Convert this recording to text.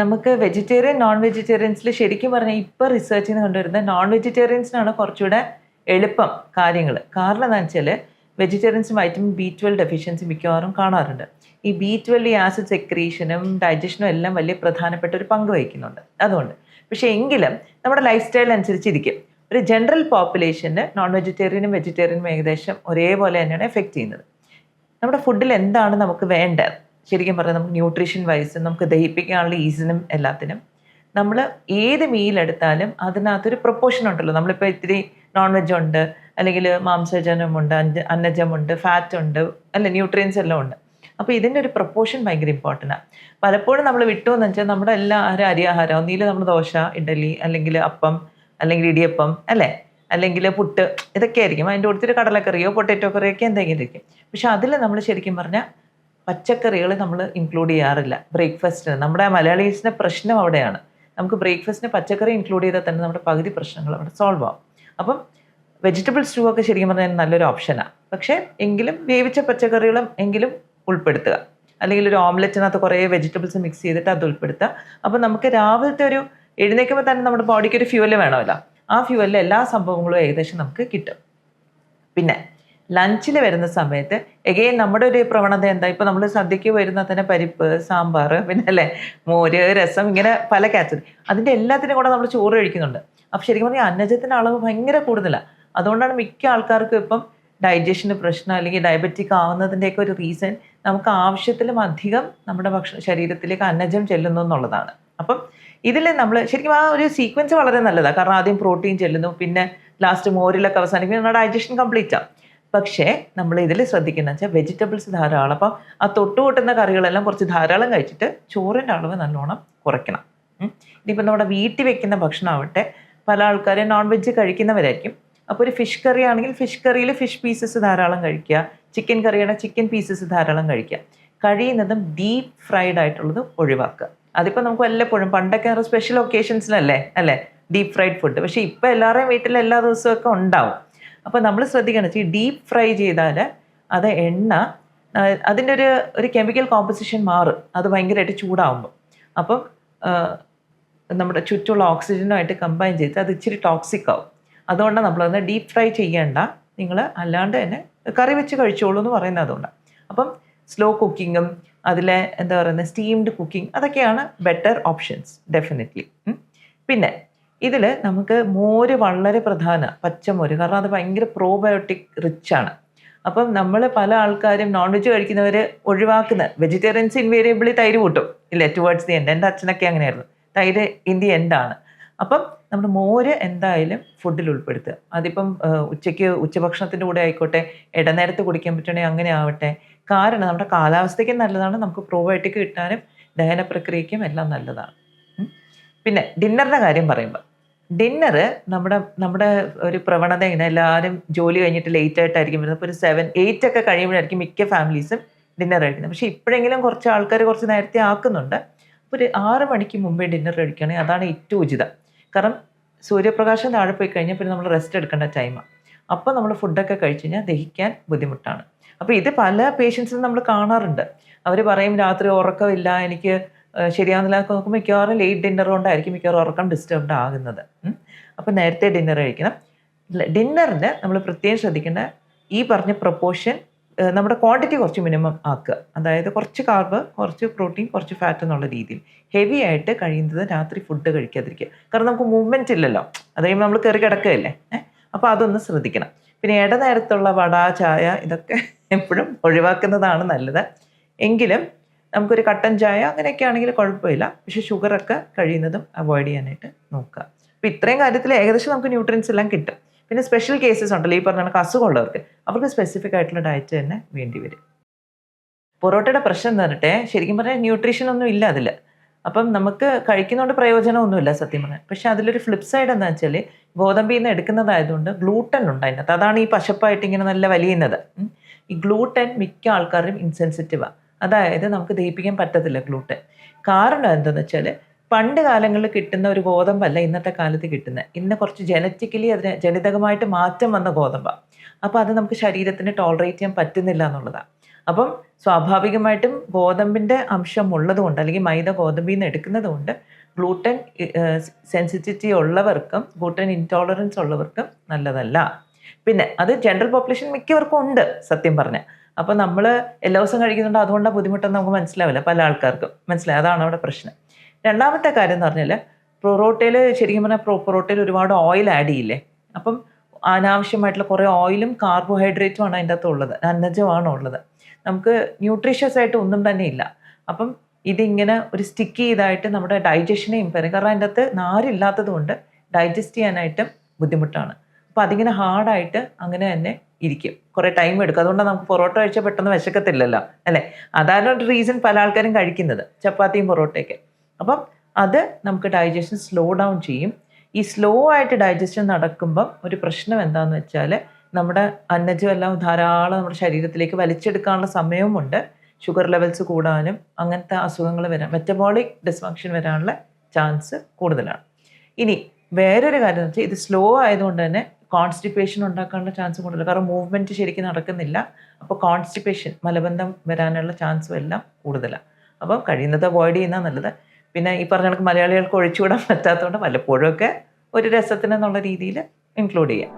നമുക്ക് vegetarian, non വെജിറ്റേറിയൻസിൽ ശരിക്കും പറഞ്ഞാൽ ഇപ്പോൾ റിസർച്ചിൽ നിന്ന് കണ്ടുവരുന്നത് നോൺ വെജിറ്റേറിയൻസിനാണ് കുറച്ചുകൂടെ എളുപ്പം കാര്യങ്ങൾ. കാരണം എന്താണെന്ന് വെച്ചാൽ വെജിറ്റേറിയൻസ് വൈറ്റമിൻ B12 ഡെഫിഷ്യൻസി മിക്കവാറും കാണാറുണ്ട്. ഈ B12 ഈ ആസിഡ് സെക്രീഷനും ഡൈജഷനും എല്ലാം വലിയ പ്രധാനപ്പെട്ട ഒരു പങ്ക് വഹിക്കുന്നുണ്ട്. അതുകൊണ്ട് പക്ഷേ എങ്കിലും നമ്മുടെ ലൈഫ് സ്റ്റൈൽ അനുസരിച്ചിരിക്കും. ഒരു ജനറൽ പോപ്പുലേഷന് നോൺ വെജിറ്റേറിയനും വെജിറ്റേറിയനും ഏകദേശം ഒരേപോലെ തന്നെയാണ് എഫക്റ്റ് ചെയ്യുന്നത്. നമ്മുടെ ഫുഡിൽ എന്താണ് നമുക്ക് വേണ്ടത്, ശരിക്കും പറഞ്ഞാൽ നമുക്ക് ന്യൂട്രീഷൻ വൈസ് നമുക്ക് ദഹിപ്പിക്കാനുള്ള ഈസിനും എല്ലാത്തിനും നമ്മൾ ഏത് മീൽ എടുത്താലും അതിനകത്തൊരു പ്രൊപ്പോർഷൻ ഉണ്ടല്ലോ. നമ്മളിപ്പോൾ ഇത്തിരി നോൺ വെജ് ഉണ്ട്, അല്ലെങ്കിൽ മാംസജനമുണ്ട്, അന്നജമുണ്ട്, ഫാറ്റ് ഉണ്ട്, അല്ല ന്യൂട്രിയൻസ് എല്ലാം ഉണ്ട്. അപ്പോൾ ഇതിൻ്റെ ഒരു പ്രൊപ്പോർഷൻ ഭയങ്കര ഇമ്പോർട്ടൻ്റാണ്. പലപ്പോഴും നമ്മൾ വിട്ടു എന്ന് വെച്ചാൽ നമ്മുടെ എല്ലാ അരിയാഹാരം ഒന്നിയിൽ നമ്മൾ ദോശ, ഇഡലി, അല്ലെങ്കിൽ അപ്പം, അല്ലെങ്കിൽ ഇടിയപ്പം, അല്ലേ, അല്ലെങ്കിൽ പുട്ട്, ഇതൊക്കെ ആയിരിക്കും. അതിൻ്റെ കൊടുത്തൊരു കടലക്കറിയോ പൊട്ടറ്റോ കറിയോ ഒക്കെ എന്തെങ്കിലും ഇരിക്കും. പക്ഷെ അതിൽ നമ്മൾ ശരിക്കും പറഞ്ഞാൽ പച്ചക്കറികൾ നമ്മൾ ഇൻക്ലൂഡ് ചെയ്യാറില്ല ബ്രേക്ക്ഫാസ്റ്റിന്. നമ്മുടെ മലയാളീസിൻ്റെ പ്രശ്നം അവിടെയാണ്. നമുക്ക് ബ്രേക്ക്ഫാസ്റ്റിന് പച്ചക്കറി ഇൻക്ലൂഡ് ചെയ്താൽ തന്നെ നമ്മുടെ പകുതി പ്രശ്നങ്ങൾ അവിടെ സോൾവ് ആവും. അപ്പം വെജിറ്റബിൾ സ്റ്റൂ ഒക്കെ ശരിക്കും പറഞ്ഞാൽ നല്ലൊരു ഓപ്ഷനാണ്. പക്ഷേ എങ്കിലും വേവിച്ച പച്ചക്കറികളും എങ്കിലും ഉൾപ്പെടുത്തുക, അല്ലെങ്കിൽ ഒരു ഓംലെറ്റിനകത്ത് കുറേ വെജിറ്റബിൾസ് മിക്സ് ചെയ്തിട്ട് അത് ഉൾപ്പെടുത്തുക. അപ്പം നമുക്ക് രാവിലത്തെ ഒരു എഴുന്നേൽക്കുമ്പോൾ തന്നെ നമ്മുടെ ബോഡിക്ക് ഒരു ഫ്യൂവൽ വേണമല്ലോ. ആ ഫ്യൂവലിൽ എല്ലാ സംഭവങ്ങളും ഏകദേശം നമുക്ക് കിട്ടും. പിന്നെ ലഞ്ചിൽ വരുന്ന സമയത്ത് എഗെയിൻ നമ്മുടെ ഒരു പ്രവണത എന്താ, ഇപ്പോൾ നമ്മൾ സദ്യക്ക് വരുന്ന തന്നെ പരിപ്പ്, സാമ്പാർ, പിന്നെ അല്ലേ മോര്, രസം, ഇങ്ങനെ പല കാറ്റഗറി, അതിൻ്റെ എല്ലാത്തിനും കൂടെ നമ്മൾ ചോറ് കഴിക്കുന്നുണ്ട്. അപ്പോൾ ശരിക്കും പറഞ്ഞാൽ അന്നജത്തിൻ്റെ അളവ് ഭയങ്കര കൂടുതലാണ്. അതുകൊണ്ടാണ് മിക്ക ആൾക്കാർക്കും ഇപ്പം ഡൈജഷന് പ്രശ്നം അല്ലെങ്കിൽ ഡയബറ്റിക് ആവുന്നതിൻ്റെയൊക്കെ ഒരു റീസൺ നമുക്ക് ആവശ്യത്തിലും അധികം നമ്മുടെ ശരീരത്തിലേക്ക് അന്നജം ചെല്ലുന്നു എന്നുള്ളതാണ്. അപ്പം ഇതിൽ നമ്മൾ ശരിക്കും ആ ഒരു സീക്വൻസ് വളരെ നല്ലതാണ്. കാരണം ആദ്യം പ്രോട്ടീൻ ചെല്ലുന്നു, പിന്നെ ലാസ്റ്റ് മോരിലൊക്കെ അവസാനിക്കും, നമ്മുടെ ഡൈജഷൻ കംപ്ലീറ്റ് ആവും. പക്ഷേ നമ്മൾ ഇതിൽ ശ്രദ്ധിക്കുന്നത് വെച്ചാൽ വെജിറ്റബിൾസ് ധാരാളം, അപ്പം ആ തൊട്ടുകൂട്ടുന്ന കറികളെല്ലാം കുറച്ച് ധാരാളം കഴിച്ചിട്ട് ചോറിൻ്റെ അളവ് നല്ലോണം കുറയ്ക്കണം. ഇനിയിപ്പോൾ നമ്മുടെ വീട്ടിൽ വെക്കുന്ന ഭക്ഷണമാവട്ടെ, പല ആൾക്കാരും നോൺ വെജ് കഴിക്കുന്നവരായിരിക്കും. അപ്പോൾ ഒരു ഫിഷ് കറി ആണെങ്കിൽ ഫിഷ് കറിയിൽ ഫിഷ് പീസസ് ധാരാളം കഴിക്കുക, ചിക്കൻ കറിയാണെങ്കിൽ ചിക്കൻ പീസസ് ധാരാളം കഴിക്കുക. കഴിയുന്നതും ഡീപ്പ് ഫ്രൈഡ് ആയിട്ടുള്ളത് ഒഴിവാക്കുക. അതിപ്പോൾ നമുക്ക് വല്ലപ്പോഴും, പണ്ടൊക്കെ സ്പെഷ്യൽ ഒക്കേഷൻസിലല്ലേ അല്ലേ ഡീപ്പ് ഫ്രൈഡ് ഫുഡ്, പക്ഷേ ഇപ്പോൾ എല്ലാവരുടെയും വീട്ടിൽ എല്ലാ ദിവസമൊക്കെ ഉണ്ടാവും. അപ്പോൾ നമ്മൾ ശ്രദ്ധിക്കണം, ഈ ഡീപ്പ് ഫ്രൈ ചെയ്താൽ അത് എണ്ണ അതിൻ്റെ ഒരു കെമിക്കൽ കോമ്പസിഷൻ മാറും, അത് ഭയങ്കരമായിട്ട് ചൂടാവുമ്പോൾ. അപ്പം നമ്മുടെ ചുറ്റുമുള്ള ഓക്സിജനുമായിട്ട് കമ്പൈൻ ചെയ്ത് അത് ഇച്ചിരി ടോക്സിക് ആവും. അതുകൊണ്ടാണ് നമ്മളത് ഡീപ്പ് ഫ്രൈ ചെയ്യേണ്ട, നിങ്ങൾ അല്ലാണ്ട് തന്നെ കറി വെച്ച് കഴിച്ചോളൂ എന്ന് പറയുന്നത് അതുകൊണ്ടാണ്. അപ്പം സ്ലോ കുക്കിങ്ങും അതിലെ എന്താ പറയുന്നത് സ്റ്റീംഡ് കുക്കിംഗ്, അതൊക്കെയാണ് ബെറ്റർ ഓപ്ഷൻസ് ഡെഫിനറ്റ്ലി. പിന്നെ ഇതിൽ നമുക്ക് മോര് വളരെ പ്രധാന, പച്ചമോര്, കാരണം അത് ഭയങ്കര പ്രോബയോട്ടിക് റിച്ചാണ്. അപ്പം നമ്മൾ പല ആൾക്കാരും നോൺ വെജ് കഴിക്കുന്നവർ ഒഴിവാക്കുന്ന, വെജിറ്റേറിയൻസ് ഇൻവേരിയബിളി തൈര് കൂട്ടും ഇല്ലേ ടുവേർഡ്സ് ദി എൻഡ്. എൻ്റെ അച്ഛനൊക്കെ അങ്ങനെയായിരുന്നു, തൈര് ഇൻ ദി എൻഡാണ്. അപ്പം നമ്മുടെ മോര് എന്തായാലും ഫുഡിൽ ഉൾപ്പെടുത്തുക. അതിപ്പം ഉച്ചഭക്ഷണത്തിൻ്റെ കൂടെ ആയിക്കോട്ടെ, ഇടനേരത്ത് കുടിക്കാൻ പറ്റണമെങ്കിൽ അങ്ങനെ ആവട്ടെ. കാരണം നമ്മുടെ കാലാവസ്ഥയ്ക്കും നല്ലതാണ്, നമുക്ക് പ്രോബയോട്ടിക് കിട്ടാനും ദഹന പ്രക്രിയയ്ക്കും എല്ലാം നല്ലതാണ്. പിന്നെ ഡിന്നറിൻ്റെ കാര്യം പറയുമ്പോൾ, ഡിന്നറ് നമ്മുടെ ഒരു പ്രവണത ഇങ്ങനെ എല്ലാവരും ജോലി കഴിഞ്ഞിട്ട് ലേറ്റ് ആയിട്ടായിരിക്കും വരുന്നത്. ഇപ്പോൾ ഒരു 7-8 ഒക്കെ കഴിയുമ്പോഴായിരിക്കും മിക്ക ഫാമിലീസും ഡിന്നർ കഴിക്കുന്നത്. പക്ഷേ ഇപ്പോഴെങ്കിലും കുറച്ച് ആൾക്കാർ കുറച്ച് നേരത്തെ ആക്കുന്നുണ്ട്. ഒരു 6 മണിക്ക് മുമ്പേ ഡിന്നർ കഴിക്കുകയാണെങ്കിൽ അതാണ് ഏറ്റവും ഉചിതം. കാരണം സൂര്യപ്രകാശം താഴെ പോയി കഴിഞ്ഞാൽ പിന്നെ നമ്മൾ റെസ്റ്റ് എടുക്കേണ്ട ടൈമാണ്. അപ്പോൾ നമ്മൾ ഫുഡൊക്കെ കഴിച്ച് കഴിഞ്ഞാൽ ദഹിക്കാൻ ബുദ്ധിമുട്ടാണ്. അപ്പോൾ ഇത് പല പേഷ്യൻസിനും നമ്മൾ കാണാറുണ്ട്. അവർ പറയും രാത്രി ഉറക്കമില്ല, എനിക്ക് ശരിയാവുന്നില്ല. നോക്കുമ്പോൾ മിക്കവാറും ലേറ്റ് ഡിന്നർ കൊണ്ടായിരിക്കും മിക്കവാറും ഉറക്കം ഡിസ്റ്റർബ്ഡ് ആകുന്നത്. അപ്പോൾ നേരത്തെ ഡിന്നർ കഴിക്കണം. ഡിന്നറിന് നമ്മൾ പ്രത്യേകം ശ്രദ്ധിക്കേണ്ട ഈ പറഞ്ഞ പ്രൊപ്പോർഷൻ, നമ്മുടെ ക്വാണ്ടിറ്റി കുറച്ച് മിനിമം ആക്കുക. അതായത് കുറച്ച് കാർബ്, കുറച്ച് പ്രോട്ടീൻ, കുറച്ച് ഫാറ്റ് എന്നുള്ള രീതിയിൽ ഹെവി ആയിട്ട് കഴിയുന്നത് രാത്രി ഫുഡ് കഴിക്കാതിരിക്കുക. കാരണം നമുക്ക് മൂവ്മെൻറ്റ് ഇല്ലല്ലോ, അത് കഴിയുമ്പോൾ നമ്മൾ കയറി കിടക്കുകയല്ലേ. അപ്പോൾ അതൊന്ന് ശ്രദ്ധിക്കണം. പിന്നെ ഇടനേരത്തുള്ള വട, ചായ, ഇതൊക്കെ എപ്പോഴും ഒഴിവാക്കുന്നതാണ് നല്ലത്. എങ്കിലും നമുക്കൊരു കട്ടൻ ചായ അങ്ങനെയൊക്കെ ആണെങ്കിൽ കുഴപ്പമില്ല, പക്ഷേ ഷുഗറൊക്കെ കഴിയുന്നതും അവോയ്ഡ് ചെയ്യാനായിട്ട് നോക്കുക. അപ്പോൾ ഇത്രയും കാര്യത്തിൽ ഏകദേശം നമുക്ക് ന്യൂട്രിയൻസ് എല്ലാം കിട്ടും. പിന്നെ സ്പെഷ്യൽ കേസസ് ഉണ്ടല്ലോ, ഈ പറഞ്ഞ അസുഖമുള്ളവർക്ക്, അവർക്ക് സ്പെസിഫിക് ആയിട്ടുള്ള ഡയറ്റ് തന്നെ വേണ്ടി വരും. പൊറോട്ടയുടെ പ്രശ്നം എന്ന് പറഞ്ഞിട്ട് ശരിക്കും പറഞ്ഞാൽ ന്യൂട്രീഷൻ ഒന്നും ഇല്ല അതിൽ. അപ്പം നമുക്ക് കഴിക്കുന്നതുകൊണ്ട് പ്രയോജനമൊന്നുമില്ല സത്യം പറഞ്ഞാൽ. പക്ഷേ അതിലൊരു ഫ്ലിപ്പ് സൈഡ് എന്താ വെച്ചാൽ, ഗോതമ്പിൽ നിന്ന് എടുക്കുന്നതായതുകൊണ്ട് ഗ്ലൂട്ടൻ ഉണ്ട് അതിനകത്ത്. അതാണ് ഈ പശപ്പായിട്ട് ഇങ്ങനെ നല്ല വലിയുന്നത്. ഈ ഗ്ലൂട്ടൻ മിക്ക ആൾക്കാരും ഇൻസെൻസിറ്റീവാണ്. അതായത് നമുക്ക് ദഹിപ്പിക്കാൻ പറ്റത്തില്ല ഗ്ലൂട്ടൻ. കാരണം എന്താണെന്ന് വെച്ചാൽ, പണ്ട് കാലങ്ങളിൽ കിട്ടുന്ന ഒരു ഗോതമ്പല്ല ഇന്നത്തെ കാലത്ത് കിട്ടുന്നത്. ഇന്ന് കുറച്ച് ജനറ്റിക്കലി അതിന് ജനിതകമായിട്ട് മാറ്റം വന്ന ഗോതമ്പാണ്. അപ്പോൾ അത് നമുക്ക് ശരീരത്തിന് ടോളറേറ്റ് ചെയ്യാൻ പറ്റുന്നില്ല എന്നുള്ളതാണ്. അപ്പം സ്വാഭാവികമായിട്ടും ഗോതമ്പിൻ്റെ അംശം ഉള്ളതുകൊണ്ട് അല്ലെങ്കിൽ മൈദ ഗോതമ്പിൽ നിന്ന് എടുക്കുന്നത് കൊണ്ട് ഗ്ലൂട്ടൻ സെൻസിറ്റിവിറ്റി ഉള്ളവർക്കും ഗ്ലൂട്ടൻ ഇൻടോളറൻസ് ഉള്ളവർക്കും നല്ലതല്ല. പിന്നെ അത് ജനറൽ പോപ്പുലേഷൻ മിക്കവർക്കും ഉണ്ട് സത്യം പറഞ്ഞാൽ. അപ്പോൾ നമ്മൾ എല്ലാ ദിവസവും കഴിക്കുന്നുണ്ട് അതുകൊണ്ടാണ് ബുദ്ധിമുട്ടെന്ന് നമുക്ക് മനസ്സിലാവില്ല, പല ആൾക്കാർക്കും മനസ്സിലായി. അതാണ് അവിടെ പ്രശ്നം. രണ്ടാമത്തെ കാര്യം എന്ന് പറഞ്ഞാൽ പൊറോട്ടയിൽ ശരിക്കും പറഞ്ഞാൽ പൊറോട്ടയിൽ ഒരുപാട് ഓയിൽ ആഡ് ചെയ്യില്ലേ. അപ്പം അനാവശ്യമായിട്ടുള്ള കുറേ ഓയിലും കാർബോഹൈഡ്രേറ്റും ആണ് അതിൻ്റെ അകത്ത് ഉള്ളത്, അന്നജമാണ് ഉള്ളത്. നമുക്ക് ന്യൂട്രീഷ്യസ് ആയിട്ട് ഒന്നും തന്നെ ഇല്ല. അപ്പം ഇതിങ്ങനെ ഒരു സ്റ്റിക്ക് ചെയ്തായിട്ട് നമ്മുടെ ഡൈജഷനെ ഇമ്പയർ ചെയ്യും. കാരണം അതിൻ്റെ അകത്ത് നാരില്ലാത്തത് കൊണ്ട് ഡൈജസ്റ്റ് ചെയ്യാനായിട്ടും ബുദ്ധിമുട്ടാണ്. അപ്പോൾ അതിങ്ങനെ ഹാർഡായിട്ട് അങ്ങനെ തന്നെ ഇരിക്കും, കുറേ ടൈം എടുക്കും. അതുകൊണ്ടാണ് നമുക്ക് പൊറോട്ട കഴിച്ചാൽ പെട്ടെന്ന് വിശക്കത്തില്ലല്ലോ അല്ലേ. അതാണ് ഒരു റീസൺ പല ആൾക്കാരും കഴിക്കുന്നത്, ചപ്പാത്തിയും പൊറോട്ടയൊക്കെ. അപ്പം അത് നമുക്ക് ഡൈജഷൻ സ്ലോ ഡൗൺ ചെയ്യും. ഈ സ്ലോ ആയിട്ട് ഡൈജഷൻ നടക്കുമ്പം ഒരു പ്രശ്നം എന്താണെന്ന് വെച്ചാൽ നമ്മുടെ അന്നജം എല്ലാം ധാരാളം നമ്മുടെ ശരീരത്തിലേക്ക് വലിച്ചെടുക്കാനുള്ള സമയവുമുണ്ട്. ഷുഗർ ലെവൽസ് കൂടാനും അങ്ങനത്തെ അസുഖങ്ങൾ വരാൻ, മെറ്റബോളിക് ഡിസ്ഫങ്ഷൻ വരാനുള്ള ചാൻസ് കൂടുതലാണ്. ഇനി വേറൊരു കാര്യം എന്ന് വെച്ചാൽ ഇത് സ്ലോ ആയതുകൊണ്ട് തന്നെ കോൺസ്റ്റിപ്പേഷൻ ഉണ്ടാക്കാനുള്ള ചാൻസ് കൂടുതൽ. കാരണം മൂവ്മെൻറ്റ് ശരിക്കും നടക്കുന്നില്ല. അപ്പോൾ കോൺസ്റ്റിപ്പേഷൻ, മലബന്ധം വരാനുള്ള ചാൻസും എല്ലാം കൂടുതലാണ്. അപ്പം കഴിയുന്നത് അവോയ്ഡ് ചെയ്യുന്നത് നല്ലത്. പിന്നെ ഈ പറഞ്ഞ കണക്ക് മലയാളികൾക്ക് ഒഴിച്ചുവിടാൻ പറ്റാത്തതുകൊണ്ട് വല്ലപ്പോഴും ഒക്കെ ഒരു രസത്തിനെന്നുള്ള രീതിയിൽ ഇൻക്ലൂഡ് ചെയ്യാം.